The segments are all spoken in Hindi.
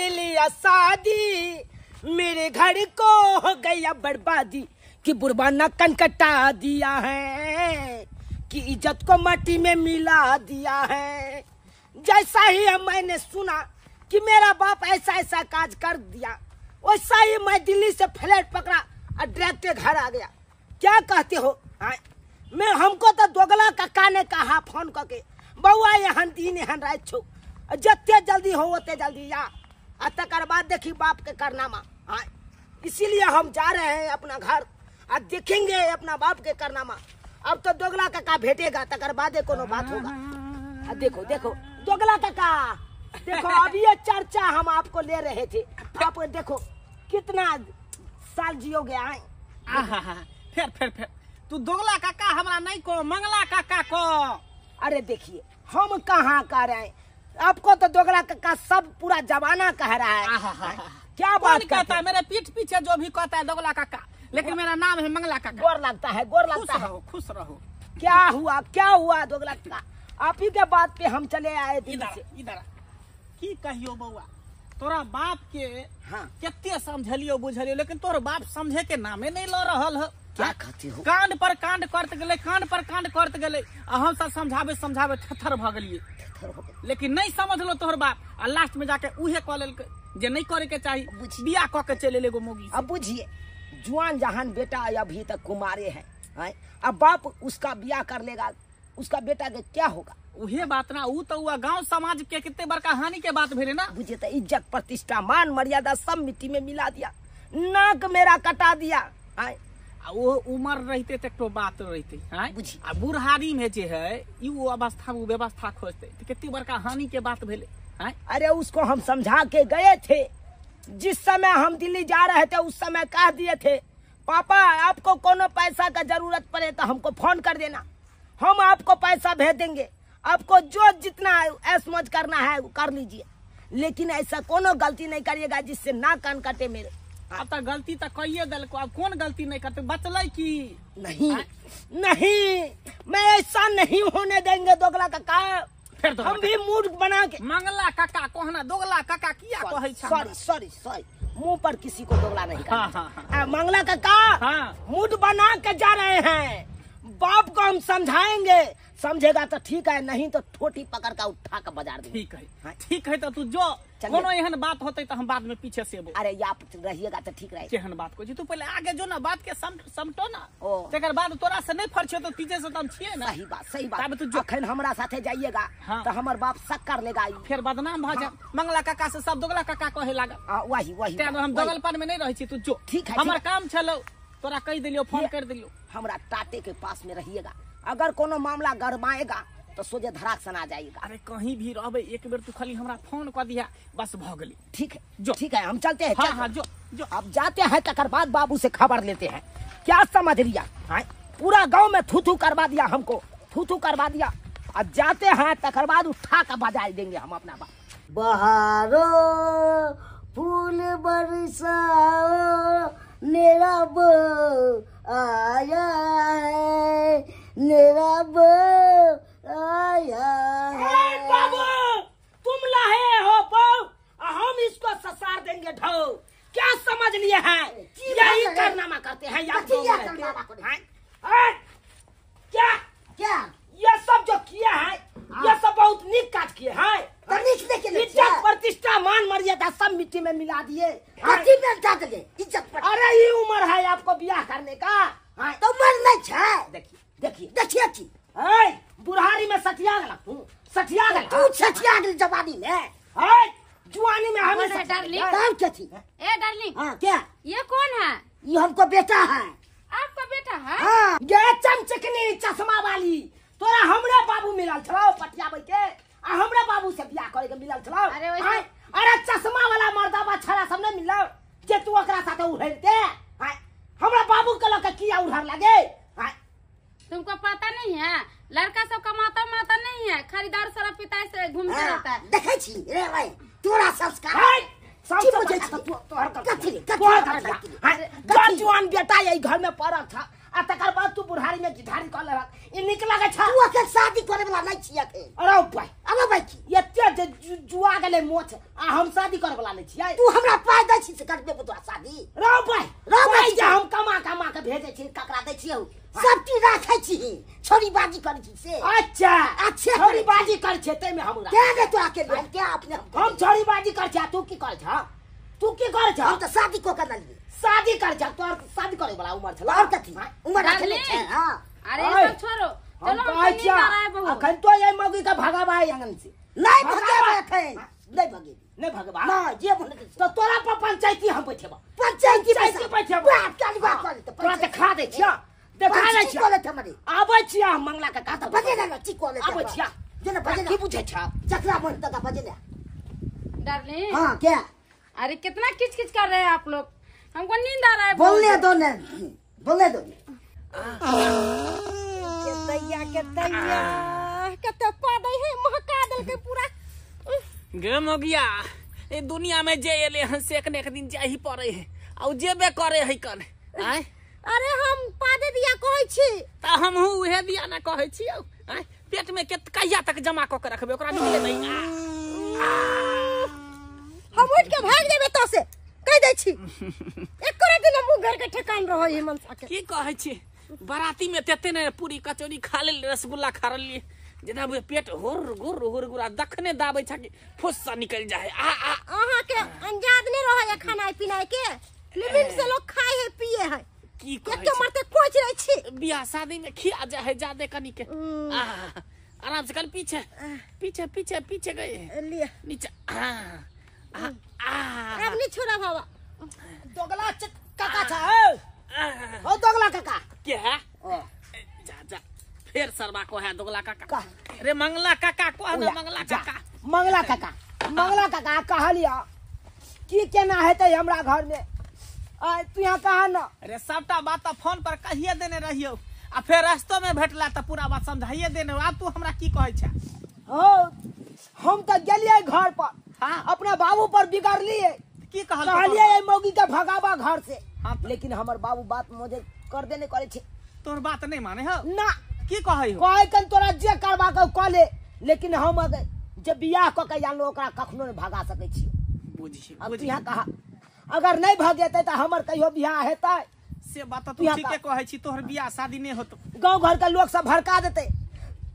लिया शादी, मेरे घर को हो गया बर्बादी, कि बुढ़वा न कनकटा दिया है, कि इज्जत को माटी में मिला दिया है। जैसा ही मैंने सुना कि मेरा बाप ऐसा ऐसा काज कर दिया, वैसा ही मैं दिल्ली से फ्लैट पकड़ा और डायरेक्ट घर आ गया। क्या कहते हो? मैं हमको तो दोगला काका ने कहा फोन करके, बउआ यहाँ दिन यहाँ रात छो, जत्ते जल्दी हो ओते जल्दी या, तकर बाद देखी बाप के करनामा। इसीलिए हम जा रहे हैं अपना घर और देखेंगे अपना बाप के करनामा। अब तो दोगला काका भेटेगा, तकर बाद कोनो बात होगा। देखो देखो दोगला काका, देखो अभी ये चर्चा हम आपको ले रहे थे, आप देखो कितना साल जियोगे। फिर तू दोगला काका हमरा नहीं को, मंगला काका को। अरे देखिए हम कहाँ कह रहे हैं, आपको तो दोगला काका सब पूरा जमाना कह रहा है। क्या बात कहता है? मेरे पीठ पीछे जो भी कहता है दोगला काका, लेकिन मेरा नाम है मंगला काका। गोर लगता है, गोर लगता है। खुश रहो। क्या हुआ दोगला काका? आप ही के बात पे हम चले आए थे। इधर की कहियो बउआ, तोरा बाप के कितने समझलियो बुझलियो, लेकिन तोर बाप समझे के नामे नहीं लो रहल है। क्या कहते हो? कांड पर कांड करते गले, कांड पर कांड करते गले, हम सब समझावे थर भ गलिए, लेकिन नहीं समझ लो तोहर बाप। आ लास्ट में जाके उहे कह लेल जे नहीं करे के चाहिए, बियाह क के चले ले गो मोगी। अब बुझिए जुआन जहान बेटा अभी तक कुमारे हैं, अब बाप उसका बियाह कर लेगा, उसका बेटा के क्या होगा? उहे बात ना, ऊ तो हुआ गांव समाज के कितने बड़का हानि के बात भेले ना। बुझे तो इज्जत प्रतिष्ठा मान मर्यादा सब मिट्टी में मिला दिया, नाक मेरा कटा दिया। वो उम्र रहते तक तो बात रहते बुझी, आ बुढ़ारी में जे है वो अवस्था में व्यवस्था खोजते तो कितनी बड़का हानि के बात भेले। अरे उसको हम समझा के गए थे, जिस समय हम दिल्ली जा रहे थे उस समय कह दिए थे, पापा आपको कोनो पैसा का जरूरत पड़े तो हमको फोन कर देना, हम आपको पैसा भेज देंगे, आपको जो जितना ऐश मौज करना है वो कर लीजिए, लेकिन ऐसा कोनो गलती नहीं करिएगा जिससे ना कान कटे मेरे। अब तो गलती तो कहिए दल को, अब कौन गलती नहीं करते, बचल की नहीं मैं ऐसा नहीं होने देंगे दोगला काका। फिर हम भी मूड बना के मंगला काका कहना, दोगला काका किया कहे? सॉरी मुंह पर किसी को दोगला नहीं करना। मंगला काका मूड बना के जा रहे हैं, बाप को हम समझाएंगे, समझेगा तो ठीक है, नहीं तो ठोटी पकड़ कर उठा कर बाजार देंगे। ठीक है तो तू जो कोनो एहन बात होते तो हम बाद में पीछे से अरे आप रहिएगा तो ठीक रहेगा। केहन बात को जी तू पहले आगे जो ना बात के समटो ना, तेकर बाद तोरा से नहीं फरछे तो पीछे से तुम छिए ना। सही बात तू जो अखन हमरा साथे जाइएगा तो हमर बाप शक कर लेगा, फिर बदनाम भ जा। मंगला काका से सब दोगला काका कहे लागा। वही हम दोगलपन में नहीं रही छी, तू जो ठीक है हमर काम चलो, तोरा कह दिलियो, फोन कर दिलियो। हमरा टाटे के पास में रहिएगा, अगर कोनो मामला गरमाएगा तो सोझे धड़ाक सना जाएगा। अरे कहीं भी रहबे एक बेर तू खाली हमरा फोन कर दिया, बस भ गली। ठीक है जो, ठीक है हम चलते हैं। हाँ, जो अब जाते हैं, तकर बाद बाबू से खबर लेते हैं। क्या समझ लिया? पूरा गांव में थू करवा दिया, हमको थू करवा दिया। अब जाते हैं, तकर बाद उठा कर बजा देंगे हम अपना बाप। बहारो फूल बरसाओ, मेरा बो आया है, मेरा बो आया है। बाबू तुम लाए हो बो, हम इसको ससार देंगे ढो। क्या समझ लिए हैं? यही कारनामा करते हैं यार। क्या ये सब जो किया है, ये सब बहुत नीक काज किए हैं। इज्जत प्रतिष्ठा मान मर्यादा सब मिट्टी में मिला दिए। अरे ये उम्र है आपको ब्याह करने का, तो उम्र नहीं है। देखिए बुढ़ारी में सठिया गला जवानी में, जुआनी में हमें डार्लिंग क्या ये कौन है? ये हमको बेटा है। आपका बेटा है? हाँ, ये चमचकनी चश्मा वाली तोरा हमरे बाबू मिलल छलो पटिया के, हमरे बाबू से बियाह करे के मिलल छलो। अरे चश्मा वाला मर्दाबा छड़ा सब नहीं मिलल जे तू ओकरा साथे उड़ते। हमरा बाबू के लके किया उड़र लगे? तुमको पता नहीं है, लड़का सब कमाता माता नहीं है, खरीदार सारा पिता से घूमता रहता है। देखे छी रे भाई तोरा संस्कार जुआन बेटा यही घर में पड़ल था, आ तकर बाद तू बुढ़ारी में गिठारी कर ले ई निकला के छा तू अकेले शादी करे वाला नहीं छिया के अरे भाई अबे भाई की एते जुआ गेले मोछ आ हम शादी करे वाला नहीं छियै तू हमरा पाय दै छी से करबे तोरा शादी रो भाई जे हम कमा के भेजे छी ककरा दै छियै सब चीज राखै छी छोरी बाजी करै छी से अच्छा अच्छे छोरी बाजी कर छे ते में हम क्या दे तू अकेले क्या अपने हम छोरी बाजी कर छे तू की कर छ तू की कर छ हम तो शादी को करना लिए शादी कर छ तोर शादी करे वाला उम्र छला और कथी उम्र रखले डार्लिंग। छै हां अरे ओए, सब छोड़ो हम चलो हम कहै कहीं जा रहा है छियै बहू अखन तो ये मौगी का भगाबा आंगन से नहीं भगेबे एखन नहीं भगेबे नहीं भगबा ना जे बोले तो तोरा पर पंचायती हम बैठेबा पंचायती पंचायती पैसा बैठेबा बात काली बात कर तो तोरा देखा दै छियै देखा दै छियै कोले हमरे आबै छियै हम मंगला के काता बजे ना चिक कोले आबै छियै जेना बजे की पूछे छ चकरा मन तक बजे ना डार्लिंग हां क्या अरे कितना किचकिच कर रहे हैं आप लोग हमको नींद आ रहा है बोलने दो ना बोलने दो के दैया कते पादै है महका दल के पूरा गे मगिया ए दुनिया में जे एले हन से एक ने एक दिन जाही पड़े है आ जेबे करे है कन आय अरे हम पादे दिया कहै छी त हम उहे दिया ना कहै छी आय पेट में केत कहिया तक जमा क के रखबे ओकरा निकले नहीं हम उठ के भाग जेबे तो से कह दै छी एक करे दिन मुंह घर के ठेकान रहो है मनसा के की कहै छी बराती में तेते ने पूरी कचौरी खा ले रसगुल्ला खा लिए जेना पेट हुर गुरा दखने दाबै छ कि फुस्सा निकल जाए आ अहाँ के अंजाद नहीं रहो है खाना पीना के लिमिट से लोग खाए है पिए है की के कहै मरते कोच रहे छी बियाह शादी में खिया जा है ज्यादा कनी के आराम से कल पीछे पीछे पीछे पीछे गए लिए नीचे अब नहीं छोड़ा बाबा दोगला काका था ओ दोगला काका क्या जा फिर सरबा को है दोगला काका रे मंगला काका को है मंगला काका मंगला काका कहलिया की केना हेतै हमरा घर में आ तू यहाँ कहा न अरे सबटा बात तो फोन पर कहिए देने रहियो आ फिर रास्तों में भेटला तो पूरा बात समझाइए देने आब तू हमरा की कहै छ हो हम तो गेलिए घर पर हाँ। अपना बाबू पर बिगाड़लिए की कहल कहलिए ये मौगी के भगावा घर से हाँ। लेकिन हमर बाबू बात मुझे कर देने करे छे तोर बात नहीं माने हो ना की कहै हो कहे कन तोरा जे करबा के क ले लेकिन हम अगर जब बियाह क के जानो ओकरा कखनो नहीं भगा सकै छी बुझी अब तू यहाँ कहा अगर नहीं भगेते तो हमर कहियो बियाह हेतै से बात तो तू ठीके कहै छी तोहर बियाह शादी नहीं होतो गांव घर के लोग सब भड़का देते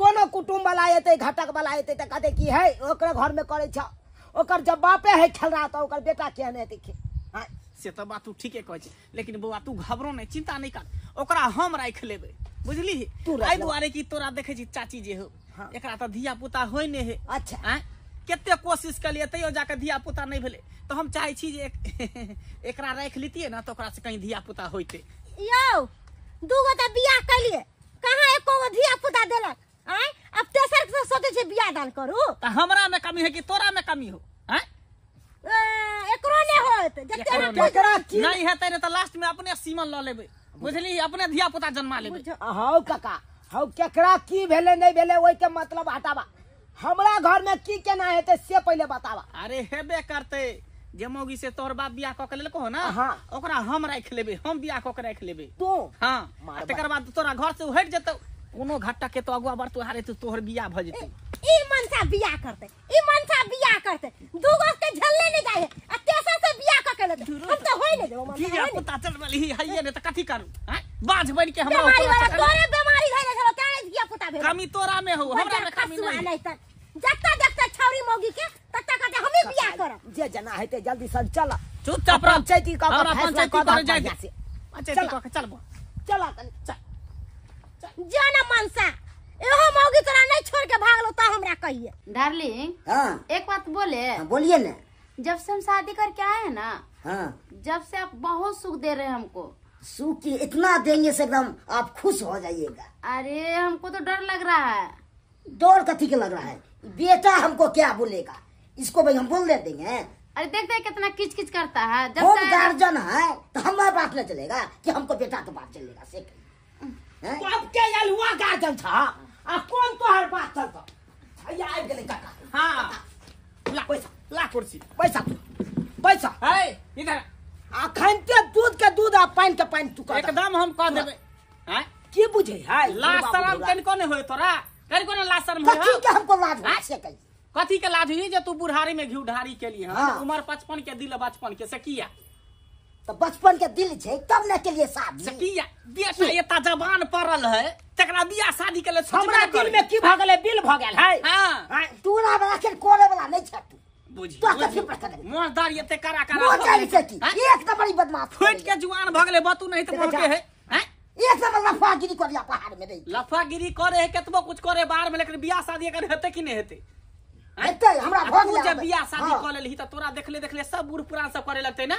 कोनो कुटुंब वाला एते घटक वाला एते त कहते की है ओकरे घर में करे छ ओकर जब बापे है खेल रहा तो ओकर बेटा केहन हेतै के हां से तो बात तू ठीके कहै छी लेकिन बउआ तू घबरो नहीं चिंता नहीं कर ओकरा हम राख लेबै बुझली आई दुआरे की तोरा देखे छी चाची जे हो एकरा त धिया पुता होय ने है अच्छा केते कोशिश कलिए तैयो जाके धिया पुता नहीं भेले तो हम चाहे छी जे एकरा राख लेतिए ना तो ओकरा से कहीं धिया पुता होइते यो दूगो त बियाह कलिए कहां एको गो धिया पुता देलक आय अब तेसर से सोचे छे बियाह दान करू त हमरा में कमी है कि तोरा में कमी हो हैं एकरो ने होत जते एकरा की नहीं हेतै रे त लास्ट में अपने सीमन ल लेबै बुझली अपने धिया पुता जन्मा लेबै हां काका हां केकरा की भेले नहीं भेले ओइ के मतलब हटावा हमरा घर में की केना हेतै से पहले बतावा अरे हेबे करते जे मौगी से तोहर बाप बियाह क के लेलको हो ना हाँ। ओकरा हम राख लेबै हम बियाह क के राख लेबै तू हां मार तकर बाद तोरा घर से हट जेतौ कोनो घाटा के तो अगुआ बढ़तो हारे तो तोहर बियाह भ जेतै ई मनसा बियाह करते दूगो के झल्ले नहीं जाए आ तेसर से बियाह क के लेते हम तो होय नहीं देबो धिया पुता चल वाली हइये ने त कथि करू हैं बाज बन के हमरा बीमारी वाला ऊपर तोरे बीमारी धइले छलो तारे धिया पुता भेल कमी तोरा में हो हमरा में कमी नहीं त जत्ता देखता छौरी मौगी के तत्ता कहते हमें बियाह करब जे जना हेते जल्दी से चल चुपचाप रह पंचायती का हमरा फैसला पंचायती कर करे जाय बढ़िया से। पंचायती क के चल चला तनी चल जाना मनसा एहो मौगी तोरा नहीं छोड़ के भागलो त हमरा कहिए डार्लिंग हाँ एक बात बोले बोलिए ना जब से हम शादी करके आए हैं ना हाँ जब से आप बहुत सुख दे रहे हैं हमको सुख की इतना देंगे से एकदम आप खुश हो जाइएगा अरे हमको तो डर लग रहा है डर कथी के लग रहा है बेटा हमको क्या बोलेगा इसको भाई हम बोल देंगे अरे देखते हैं कितना किच किच करता है जब हम से गार्जियन है तो हमारा बात न चलेगा कि हमको बेटा तो बात चलेगा से हैं? तो अब के याल हुआ गार्डन था आ कौन तोहर बात चलता भैया आ गेले काका हां ला पैसा ला कुर्सी पैसा है इधर अखन के दूध आ पानी के पानी तू कर एकदम हम कह देबै हैं की बुझे है लाज शरम कनिको नहीं होय तोरा कनिको नहीं लाज शरम कथी होय के हमको लाज है से कही कथी के लाज हुई जे तू बुढ़ारी में घी ढारी के लिए हाँ। उम्र 55 के दिल 55 के से किया तो बचपन के दिल छे तब न के लिए शादी से किया बेटा एता जवान पड़ल है तकरा बियाह शादी के लिए हमरा दिल में की भ गेलै बिल भ गेल है हां तोरा बड़ा के कोरे वाला नहीं छे तू बुझी तो कथी पर करे मोहदार एते करा मोहदारी से की एक तो बड़ी बदमाश फुट के जुआन भ गेलै बतू नहीं तो बोल के है हैं एक तो लफागिरी कर दिया पहाड़ में नहीं लफागिरी करे है केतबो कुछ करे बाहर में लेकिन बियाह शादी अगर हेते कि नहीं हेते हेते हमरा भोग जब बियाह शादी कर लेली त तोरा देखले सब बूढ़ पुरान सब करे लगते ना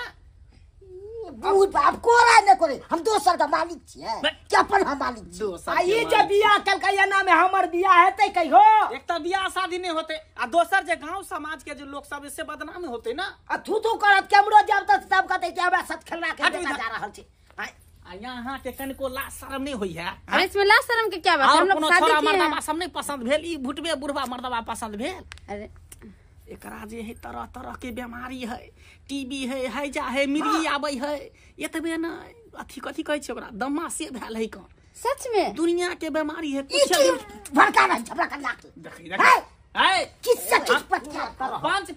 बूढ़ बाप कोरा न करे हम दोसर का मालिक छिए क्या अपन हम मालिक छी आ ई जे बियाह कलकै ना में हमर बियाह हेतै कहियो एक तो बियाह शादी नहीं होते आ दोसर जे गांव समाज के जो लोग सब इससे बदनाम होते ना आ थू करत कैमरो जब तक सब कहते कि हमरा सच खेलना के देखा जा रहल छै आ यहाँ के कनिको लाज शरम नहीं होई है अरे इसमें लाज शर्म के क्या बात है? हम लोग शादी छोरा किए मर्दबा हैं। सब नहीं पसंद भेल ई भुटबे बुढ़वा मर्दबा पसंद भेल अरे एकरा जे है तरह तरह के बीमारी है टीबी है हैजा है मिर्गी आबै है एतबे ना अथी कथी कहै छै ओकरा दमा से भेल है कौन सच में दुनिया के बीमारी है ई की भड़का नहीं झपड़ा कर लाख देखी है किससे किस पर क्या करो पांच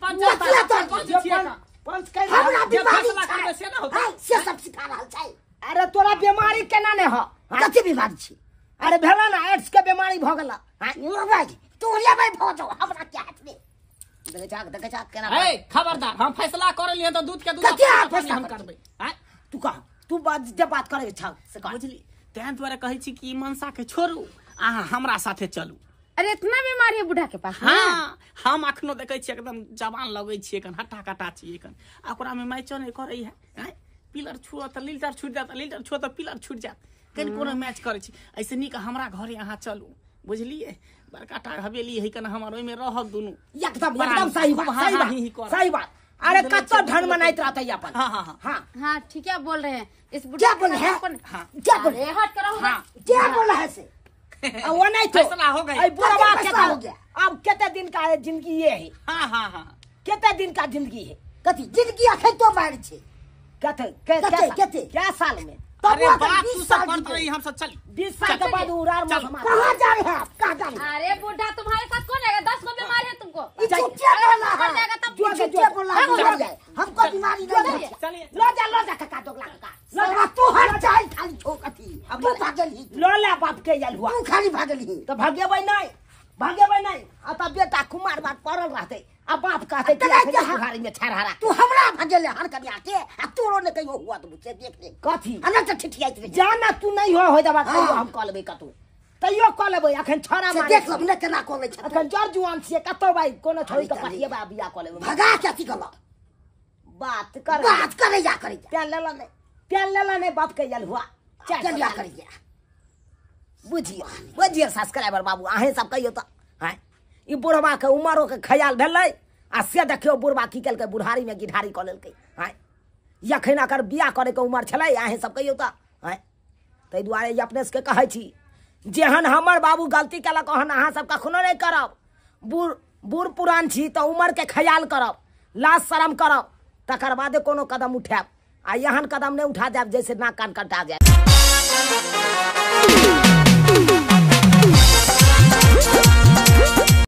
पंच कह हमरा जे बीमारी फैसला करबे से ना होतै। से सब सिखा रहल छै अरे तोरा बीमारी केना ने हो कथी बीमारी छी अरे भेला ना एड्स के बीमारी भ गेला मोबाइल तू ले भाई भोजो हमरा क्या हाथ में देखे चाक केना ए खबरदार हम फैसला कर लिए तो दूध के दूध कथी अपना आप अपनी फैसला हम करबै? करबै हैं तू कह तू बात करे छा से कह बुझली तें द्वारा कहै छी कि मनसा के छोड़ू अहाँ हमरा साथे चलू अरे इतना बीमारी है बूढ़ा के पास हाँ हम अखनो देखे छी एकदम जवान लगे छी एखन हट्टा कट्टा छी एखन ओकरा में मैचो नहीं करे है हैं पिलर छुओ तो लीटर छूट जात लीटर छुओ तो पिलर छूट जात कहीं कोनो मैच करे छी ऐसे नीक हमरा घरे अहाँ चलू बुझलिए बड़का टा हवेली है कन हमर ओइ में रहब दुनु एकदम सही बात सही बात अरे कत्तो ढन मनाइत रहतै अपन हाँ हाँ हाँ हां हाँ ठीक है बोल रहे हैं इस क्या बूढ़ा बोल है हाँ क्या बोल अरे हट करो हाँ क्या बोल है से वो नहीं तो फैसला हो गई आई बुढ़वा फैसला के हो गया। अब कितने दिन का है जिंदगी ये है हाँ हाँ हाँ कितने दिन का जिंदगी है कथी जिंदगी अखै तो मार छै कहते क्या साल में अरे तब बात 20 तू साल सब करत जीते। रही हम सब चली 20 साल के बाद उड़ार चल। मौसम कहाँ जा रहे हैं आप कहाँ जा रहे हैं अरे बूढ़ा तुम्हारे साथ कौन है 10 को बीमारी है तुमको ये चुटिया बोला मर जाएगा तब जो चुटिया बोला मर जाए हमको बीमारी नहीं है चलिए लो जा काका दोगला काका लगा तू हट जाए खाली ठोकती अब तू भागल ही लो ले बाप के जल हुआ तू खाली भागल ही तो भागेबै नहीं आ तब बेटा कुमार बात पड़ल रहते अब बाप कहते कि तेरा क्या आखिर बुढ़ारी में छरहरा तू हमरा भागल हर कभी आके अब तोरो ने कहियो हुआ तो मुझसे देख ले कथी अनंत ठिठियाइत रहे जाना तू नहीं हो जाबा कहियो हाँ। हम कह लेबै कतौ तैयो कह लेबै अखन छरा से मारे देख लब ने केना कोले छ अखन जर जुआन छियै कतौ भाई कोनो छोड़ी के अरे पहिए बा बिया कह लेबै भगा के अथी गलो बात कर बात करे जा करे जा प्यान लेला नहीं बाप के जल हुआ चल जा करे जा बुझिए सब्सक्राइबर बाबू अहें सब कहियो तो हैं ई बुढ़वा के उमरो के ख्याल भेलै आ से देखियो बुढ़वा की केलकै बुढ़ारी में गिढ़ारी कऽ लेलकै हैं यखन अकर बियाह करे के उमर छलै अहें सब कहियो तो हैं ताहि दुआरे ई अपने से कहै छी जेहन हमर बाबू गलती केलक ओहन अहाँ सब कखनो नहीं करब बूढ़ पुरान छी तऽ उमर के ख्याल करब लाज शरम करब तकर बादे कोनो कदम उठायब आ एहन कदम नहीं उठा जायब जैसे नाक कान कटा जाए